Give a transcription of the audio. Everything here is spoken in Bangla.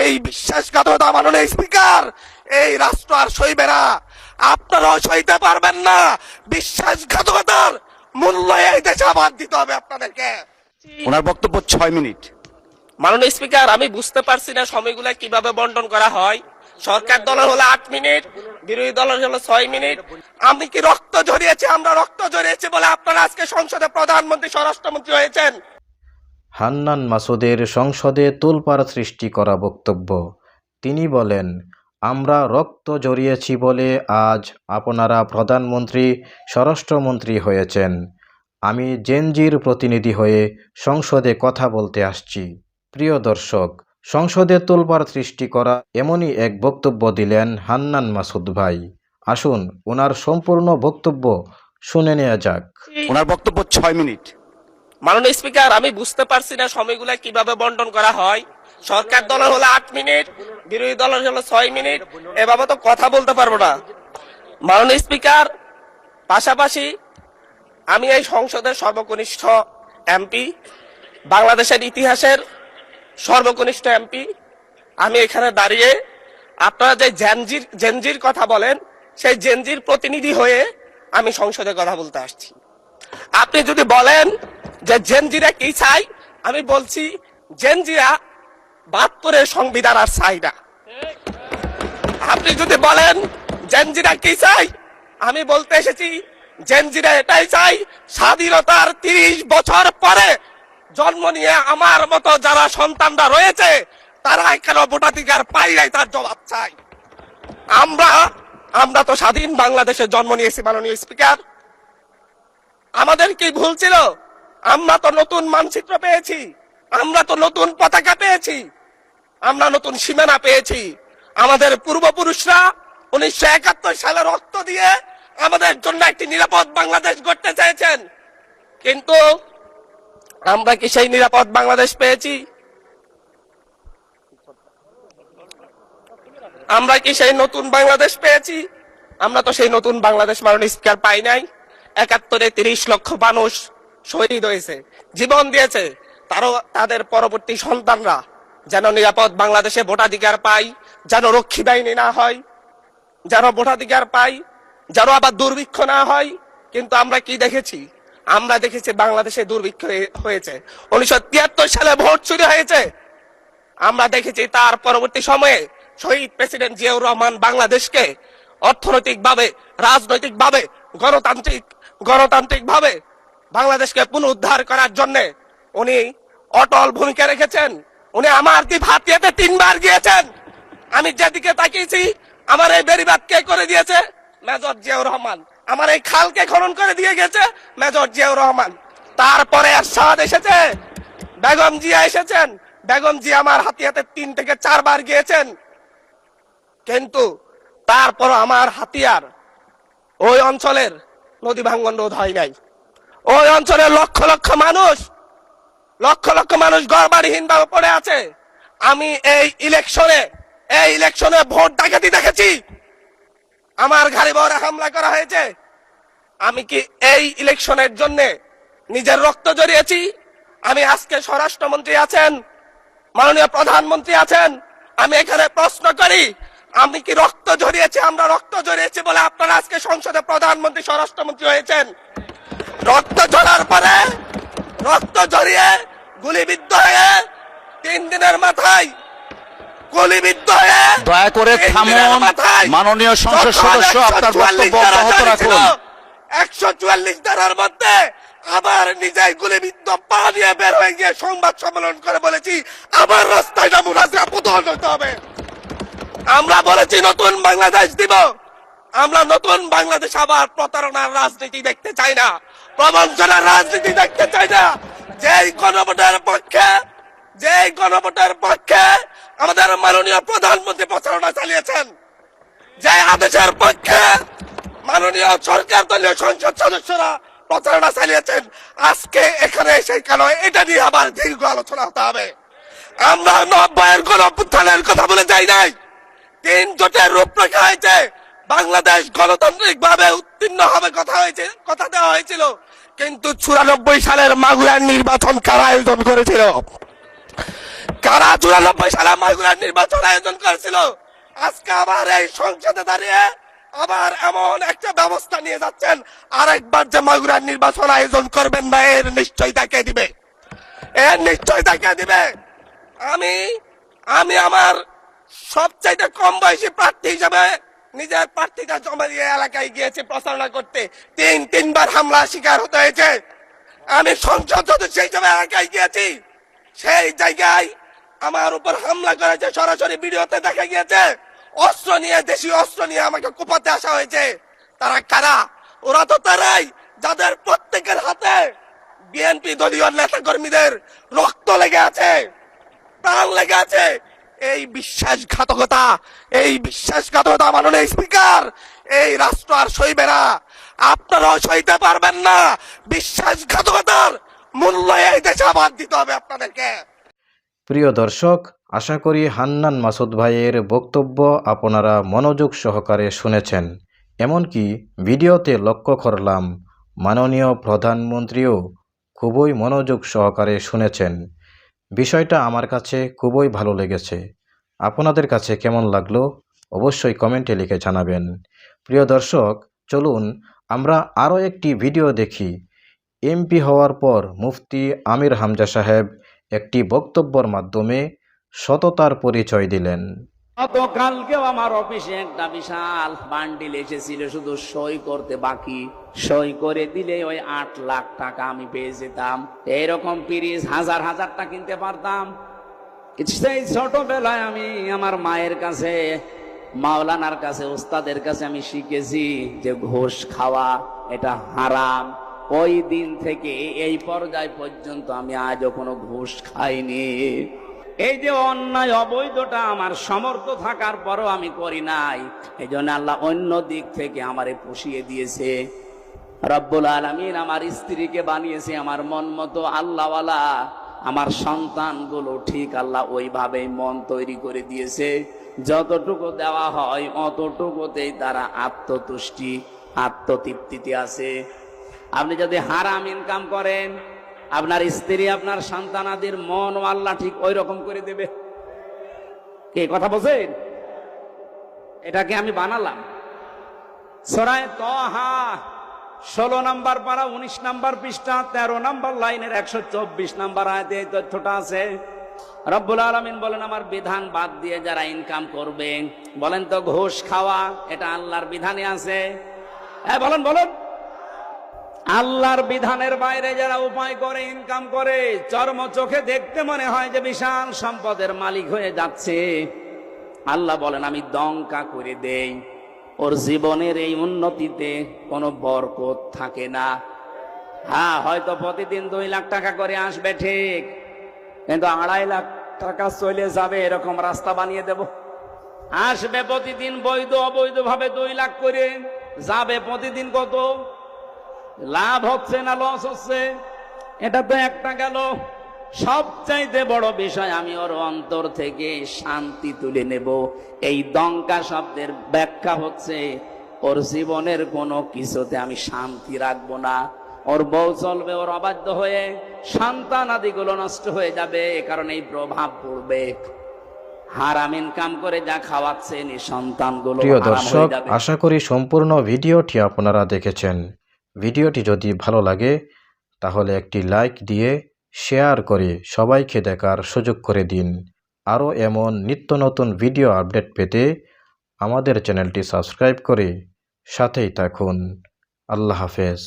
এই বিশ্বাসঘাতকতা মাননীয় স্পিকার, এই রাষ্ট্র আর সইবে না, আপনারাও সইতে পারবেন না। বিশ্বাসঘাতকতার মূল্য এই দেশে আবার দিতে হবে আপনাদেরকে। ওনার বক্তব্য 6 মিনিট। মাননীয় স্পিকার, আমি বুঝতে পারছি না সময়গুলা কিভাবে বন্টন করা হয়। সরকার দলের হলো 8 মিনিট, বিরোধী দলের হলো 6 মিনিট। আমি কি রক্ত ঝরিয়েছি? আমরা রক্ত ঝরিয়েছি বলে আপনারা আজকে সংসদে প্রধানমন্ত্রী স্বরাষ্ট্রমন্ত্রী হয়েছেন। হান্নান মাসুদের সংসদে তোলপাড় সৃষ্টি করা বক্তব্য। তিনি বলেন, আমরা রক্ত জড়িয়েছি বলে আজ আপনারা প্রধানমন্ত্রী স্বরাষ্ট্রমন্ত্রী হয়েছেন। আমি জেনজির প্রতিনিধি হয়ে সংসদে কথা বলতে আসছি। প্রিয় দর্শক, সংসদে তোলপাড় সৃষ্টি করা এমনই এক বক্তব্য দিলেন হান্নান মাসুদ ভাই। আসুন ওনার সম্পূর্ণ বক্তব্য শুনে নেওয়া যাক। ওনার বক্তব্য 6 মিনিট। মাননীয় স্পিকার, আমি বুঝতে পারছি না সময়গুলা কিভাবে বন্টন করা হয়। সরকার দলের হলো 8 মিনিট, বিরোধী দলের হলো 6 মিনিট। এভাবে তো কথা বলতে পারবো না। মাননীয় স্পিকার, পাশাপাশি আমি এই সংসদের সর্বকনিষ্ঠ এমপি, বাংলাদেশের ইতিহাসের সর্বকনিষ্ঠ এমপি। আমি এখানে দাঁড়িয়ে আপনারা যে জেনজির কথা বলেন, সেই জেনজির প্রতিনিধি হয়ে আমি সংসদে কথা বলতে আসছি। আপনি যদি বলেন যে জেনজিরা কি চাই, আমি বলছি জেনজিরা 72-এর সংবিধান আর চাই না। আপনি যদি বলেন জেনজিরা কি চাই, আমি বলতে এসেছি জেনজিরা এটাই চাই, স্বাধীনতার 30 বছর পরে জন্ম নিয়ে আমার মতো যারা সন্তানরা রয়েছে তারা কেন ভোটাধিকার পাই নাই, তার জবাব চাই। আমরা তো স্বাধীন বাংলাদেশে জন্ম নিয়েছি মাননীয় স্পিকার। আমাদের কি ভুল ছিল? আমরা তো নতুন মানচিত্র পেয়েছি, আমরা তো নতুন পতাকা পেয়েছি, আমরা নতুন সীমানা পেয়েছি। আমাদের পূর্বপুরুষরা 1971 সালে রক্ত দিয়ে আমাদের জন্য একটি নিরাপদ বাংলাদেশ গড়তে চেয়েছেন, কিন্তু আমরা কি সেই নিরাপদ বাংলাদেশ পেয়েছি? আমরা কি সেই নতুন বাংলাদেশ পেয়েছি? আমরা তো সেই নতুন বাংলাদেশ মাননীয় স্পিকার পাই নাই। 71-এ 30 লক্ষ মানুষ শহীদ হয়েছে, জীবন দিয়েছে। তাদের পরবর্তী সন্তানরা যেন নিরাপদ বাংলাদেশে ভোটাধিকার পায়, যেন রক্ষী বাহিনী না হয়, যেন ভোটাধিকার পায়, যেন আবার দুর্ভিক্ষ না হয়। কিন্তু আমরা কি দেখেছি? আমরা দেখেছি বাংলাদেশে দুর্ভিক্ষ হয়েছে। 1973 সালে ভোট চুরি হয়েছে। আমরা দেখেছি তার পরবর্তী সময়ে শহীদ প্রেসিডেন্ট জিয়াউর রহমান বাংলাদেশকে অর্থনৈতিকভাবে, রাজনৈতিকভাবে, গণতান্ত্রিকভাবে বাংলাদেশকে পুনরুদ্ধার করার জন্য উনি অটল ভূমিকা রেখেছেন। উনি আমার দ্বীপ হাতিয়াতে 3 বার গিয়েছেন। আমি যেদিকে তাকিয়েছি, আমার এই বেড়িবাঁধ কে করে দিয়েছে? মেজর জিয়াউর রহমান। আমার এই খালকে খনন করে দিয়ে গেছে মেজর জিয়াউর রহমান। তারপরে এরশাদ এসেছে, বেগম জিয়া এসেছেন। বেগম জিয়া আমার হাতিয়াতে 3 থেকে 4 বার গিয়েছেন, কিন্তু তারপর আমার হাতিয়ার ওই অঞ্চলের নদী ভাঙ্গন রোধ হয় নাই। ওই অঞ্চলের লক্ষ লক্ষ মানুষ ঘরবাড়িহীন ভাবে পড়ে আছে। আমি এই ইলেকশনে ভোট ডাকাতি দেখেছি, আমার গাড়ি বহরে হামলা করা হয়েছে। আমি কি এই ইলেকশনের জন্য নিজের রক্ত জড়িয়েছি? আমি আজকে স্বরাষ্ট্রমন্ত্রী আছেন, মাননীয় প্রধানমন্ত্রী আছেন, আমি এখানে প্রশ্ন করি, আমি কি রক্ত জড়িয়েছি? আমরা রক্ত জড়িয়েছি বলে আপনারা আজকে সংসদে প্রধানমন্ত্রী স্বরাষ্ট্রমন্ত্রী হয়েছেন। রক্ত ঝরার পরে, রক্ত ঝরিয়ে গুলিবিদ্ধ হয়ে 3 দিনের মাথায় গুলিবিদ্ধ হয়ে, দয়া করে থামুন। মাননীয় সংসদ সদস্য, আপনার বক্তব্য অব্যাহত রাখুন। 144 ধারার মধ্যে আবার নিজেই গুলিবিদ্ধ পা দিয়ে বের হয়ে গিয়ে সংবাদ সম্মেলন করে বলেছি আমার রাস্তায় নামুন, পতন হতে হবে। আমরা বলেছি নতুন বাংলাদেশ দিব। আমরা নতুন বাংলাদেশ আবার প্রতারণার রাজনীতি দেখতে চাই না, প্রবঞ্চনার রাজনীতি দেখতে চাই না। যেই গণভোটের পক্ষে আমাদের মাননীয় প্রধানমন্ত্রী প্রচারণা চালিয়েছেন, যে আদেশের পক্ষে মাননীয় সরকার দলীয় সংসদ সদস্যরা প্রচারণা চালিয়েছেন, আজকে এখানে এসে কেন এটা নিয়ে আবার দীর্ঘ আলোচনা হতে হবে? আমরা 90-এর গণঅভ্যুত্থানের কথা বলে যাই নাই। 3 জোটের রূপরেখা হয়েছে, বাংলাদেশ গণতান্ত্রিক ভাবে উত্তীর্ণ হবে কথা দেওয়া হয়েছিল, কিন্তু 94 সালের মাগুরার নির্বাচন কারা আয়োজন করেছিল? কারা 94 সালে মাগুরার নির্বাচন আয়োজন করেছিল? আজকে আবার এই সংসদে দাঁড়িয়ে আবার এমন একটা ব্যবস্থা নিয়ে যাচ্ছেন, আরেকবার যে মাগুরার নির্বাচন আয়োজন করবেন না, এর নিশ্চয় দেখিয়ে দিবে, এর নিশ্চয় দেখিয়ে দিবে। আমি আমার সবচাইতে কম বয়সী প্রার্থী হিসেবে নিজের প্রার্থীটা জমা দিয়ে এলাকায় গিয়েছি প্রচারণা করতে, তিনবার হামলা শিকার হতে হয়েছে। আমি সংসদ সদস্য হিসেবে এলাকায় গিয়েছি, সেই জায়গায় আমার উপর হামলা করেছে, সরাসরি ভিডিওতে দেখা গিয়েছে। অস্ত্র নিয়ে, দেশীয় অস্ত্র নিয়ে আমাকে কোপাতে আসা হয়েছে। তারা কারা? ওরা তো তারাই যাদের প্রত্যেকের হাতে বিএনপি দলীয় নেতা কর্মীদের রক্ত লেগে আছে, প্রাণ লেগে আছে। এই বিশ্বাসঘাতকতা মাননীয় স্পিকার, এই রাষ্ট্র আর সইবে না, আপনারাও সইতে পারবেন না। বিশ্বাসঘাতকতার মূল্য এই দেশে আবার দিতে হবে আপনাদেরকে। প্রিয় দর্শক, আশা করি হান্নান মাসুদ ভাইয়ের বক্তব্য আপনারা মনোযোগ সহকারে শুনেছেন। এমনকি ভিডিওতে লক্ষ্য করলাম মাননীয় প্রধানমন্ত্রীও খুবই মনোযোগ সহকারে শুনেছেন। বিষয়টা আমার কাছে খুবই ভালো লেগেছে। আপনাদের কাছে কেমন লাগলো অবশ্যই কমেন্টে লিখে জানাবেন। প্রিয় দর্শক, চলুন আমরা আরও একটি ভিডিও দেখি। এমপি হওয়ার পর মুফতি আমির হামজা সাহেব একটি বক্তব্যের মাধ্যমে সততার পরিচয় দিলেন। গতকালকেও আমার অফিসে একটা বিশাল বান্ডিল এসেছিল, শুধু সই করতে বাকি। সই করে দিলে ওই 8 লাখ টাকা আমি পেয়ে যেতাম। এইরকম পিরিজ হাজার হাজারটা কিনতে পারতাম। সেই ছোটবেলায় আমি আমার মায়ের কাছে, মাওলানার কাছে, উস্তাদের কাছে আমি শিখেছি যে ঘুষ খাওয়া এটা হারাম। ওই দিন থেকে এই পর্যায় পর্যন্ত আমি আজও কোনো ঘুষ খাইনি। এই যে অন্যায় অবৈধটা আমার সমর্থ থাকার পরও আমি করি নাই, এই জন্য আল্লাহ অন্য দিক থেকে আমারে পুষিয়ে দিয়েছে। রব্বুল আলামিন আমার স্ত্রীকে বানিয়েছে আমার মন মতো আল্লাহওয়ালা। আমার সন্তানগুলো ঠিক আল্লাহ ওইভাবেই মন তৈরি করে দিয়েছে। যতটুকু দেওয়া হয় অতটুকুতেই তারা আত্মতুষ্টি, আত্মতৃপ্তিতে আছে। আপনি যদি হারাম ইনকাম করেন, আপনার স্ত্রী, আপনার সন্তানাদের মন আল্লাহ ঠিক ওই রকম করে দেবে। কে কথা বলছেন? এটাকে আমি বানালাম। সূরা তাহা 16 নম্বর পারা 19 নম্বর পৃষ্ঠা 13 নম্বর লাইনের 124 নম্বর আয়াতে এই তথ্যটা আছে। রব্বুল আলামিন বলেন, আমার বিধান বাদ দিয়ে যারা ইনকাম করবে, বলেন তো ঘুষ খাওয়া এটা আল্লাহর বিধানে আছে? হ্যাঁ বলেন বলেন। আল্লাহর বিধানের বাইরে যারা উপায় করে ইনকাম করে, চর্ম চোখে দেখতে মনে হয় যে বিশাল সম্পদের মালিক হয়ে যাচ্ছে। আল্লাহ বলেন, আমি দঙ্কা করে দেই, ওর জীবনের এই উন্নতিতে কোনো বরকত থাকে না। হ্যাঁ, হয়তো প্রতিদিন 2 লাখ টাকা করে আসবে ঠিক, কিন্তু 2.5 লাখ টাকা চলে যাবে এরকম রাস্তা বানিয়ে দেব। আসবে প্রতিদিন বৈধ অবৈধ ভাবে 2 লাখ করে, যাবে প্রতিদিন কত? লাভ হচ্ছে না লস হচ্ছে? এটা তো একটা গেল। সবচাইতে বড় বিষয়, আমি ওর অন্তর থেকে শান্তি তুলে নেব। এই দঙ্কা শব্দের ব্যাখ্যা হচ্ছে ওর জীবনের কোনো কিছুতে আমি শান্তি রাখবো না। ওর বউ চলবে ওর অবাধ্য হয়ে, সন্তান আদিগুলো নষ্ট হয়ে যাবে, কারণ এই প্রভাব পড়বে। হারাম ইনকাম করে যা খাওয়াচ্ছেন এই সন্তানগুলো প্রিয় হারাম দর্শক, হয়ে যাবে। আশা করি সম্পূর্ণ ভিডিওটি আপনারা দেখেছেন। ভিডিওটি যদি ভালো লাগে তাহলে একটি লাইক দিয়ে শেয়ার করে সবাইকে দেখার সুযোগ করে দিন। আরও এমন নিত্য নতুন ভিডিও আপডেট পেতে আমাদের চ্যানেলটি সাবস্ক্রাইব করে সাথেই থাকুন। আল্লাহ হাফেজ।